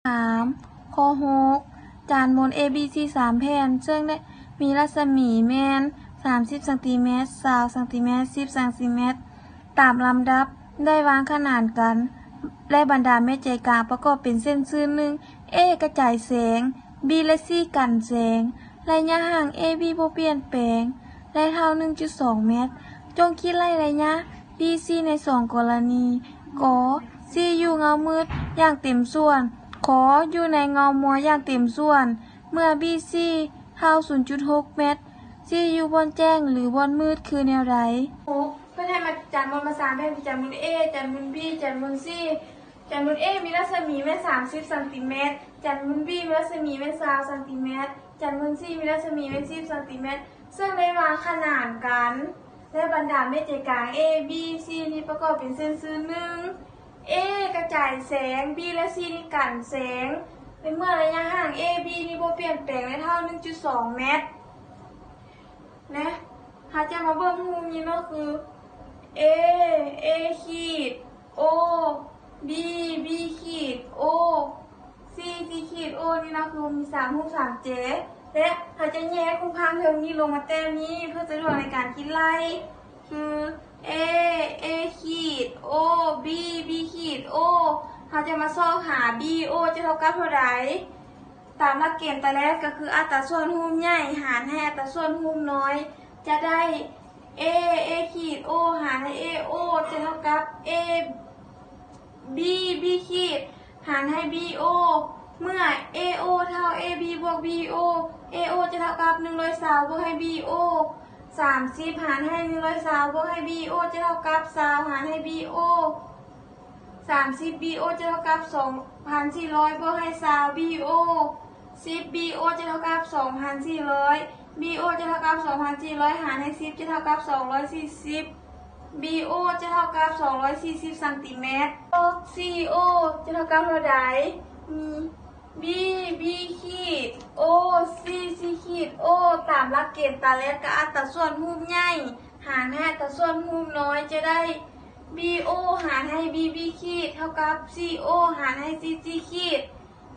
3ข้อ6จานมน ABC 3 แผ่นซึ่งได้มีรัศมีแม่น30 ซน 20 ซน 10 ซน ตามลำดับได้วางขนานกันและบรรดาเม็ดใจกลางประกอบเป็นเส้นซื่อA กระจายแสง B และ C กันแสงระยะห่าง AB บ่เปลี่ยนแปลงและเท่า 1.2 เมตรจงคิดระยะ BC ใน2 กรณีก C อยู่เงามืดอย่างเต็มส่วนขออยู่ในเงามัวอย่างเต็มส่วนเมื่อ BC เท่า 0.6 เมตร C อยู่บนแจ้งหรือบนมืดคือแนวใดเพื่อให้มาจานบนมา3แผ่นจานบน A จานบน B จานบน C จานบน A มีรัศมีแม่น30 ซน จานบน B มีรัศมีแม่น20 ซน จานบน C มีรัศมีแม่น10 ซน ซึ่งได้วางขนานกันและบรรดาเม็ดใจกลาง A B C นี้ประกอบเป็นเส้นซื่อA กระจายแสง B และ C นี่กันแสงในเมื่อระยะห่าง A B นี่บ่เปลี่ยนแปลงได้เท่า 1.2 เมตรนะถ้าจะมาเบิ่งรูปนี้เนาะคือ A A ขีด O B B ขีด O C C ขีด O นี่นะคือมี3รูป3เจและถ้าจะแยกคู่ข้างเทิงนี้ลงมาแต้มนี้เพื่อสะดวกในการคิดไล่คือ A A ขีด O B B ขีด O เขาจะมาซ่อหา B O จะเท่ากับเท่าไหร่ตามหลักเกณฑ์แต่แรกก็คืออัตราส่วนรูปใหญ่หารให้อัตราส่วนรูปน้อยจะได้ A A ขีด O หารให้ A O จะเท่ากับ A B B ขีดหารให้ B O เมื่อ A O เท่า A B บวก B O A O จะเท่ากับ120บวกให้ B O 30หารให้120บวกให้ B O จะเท่ากับ20หารให้ B O 30 B O จะเท่ากับ2,400บวกให้20 B O 10 B O จะเท่ากับ2,400 B O จะเท่ากับ2,400หารให้10จะเท่ากับ240 B O จะเท่ากับ240 ซน C O จะเท่ากับเท่าใดมี B B ขีด O C C ขีด O ตามหลักเกณฑ์ตาแรกกับอัตราส่วนรูปใหญ่หารให้อัตราส่วนรูปน้อยจะได้ B O หารให้ B B ขีดเท่ากับ C O หารให้ C C ขีด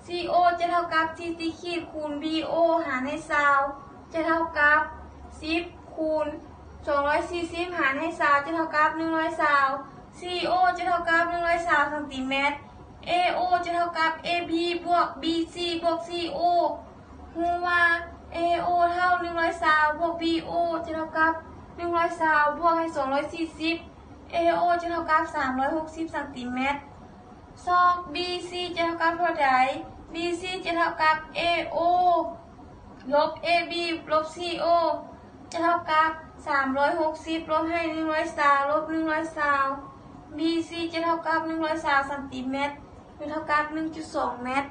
C O จะเท่ากับ C C ขีดคูณ B O หารให้20จะเท่ากับ10คูณ240หารให้20จะเท่ากับ120 C O จะเท่ากับ120 ซน A O จะเท่ากับ A B บวก B C บวก C O รู้ว่า A O เท่า120บวก B O จะเท่ากับ120บวกให้240 A O จะเท่ากับ360 ซน ซอก B C จะเท่ากับเท่าใด B C จะเท่ากับ A O ลบ A B ลบ C O จะเท่ากับ360ลบให้120ลบ120 B C จะเท่ากับ120 ซน หรือเท่ากับ 1.2 เมตร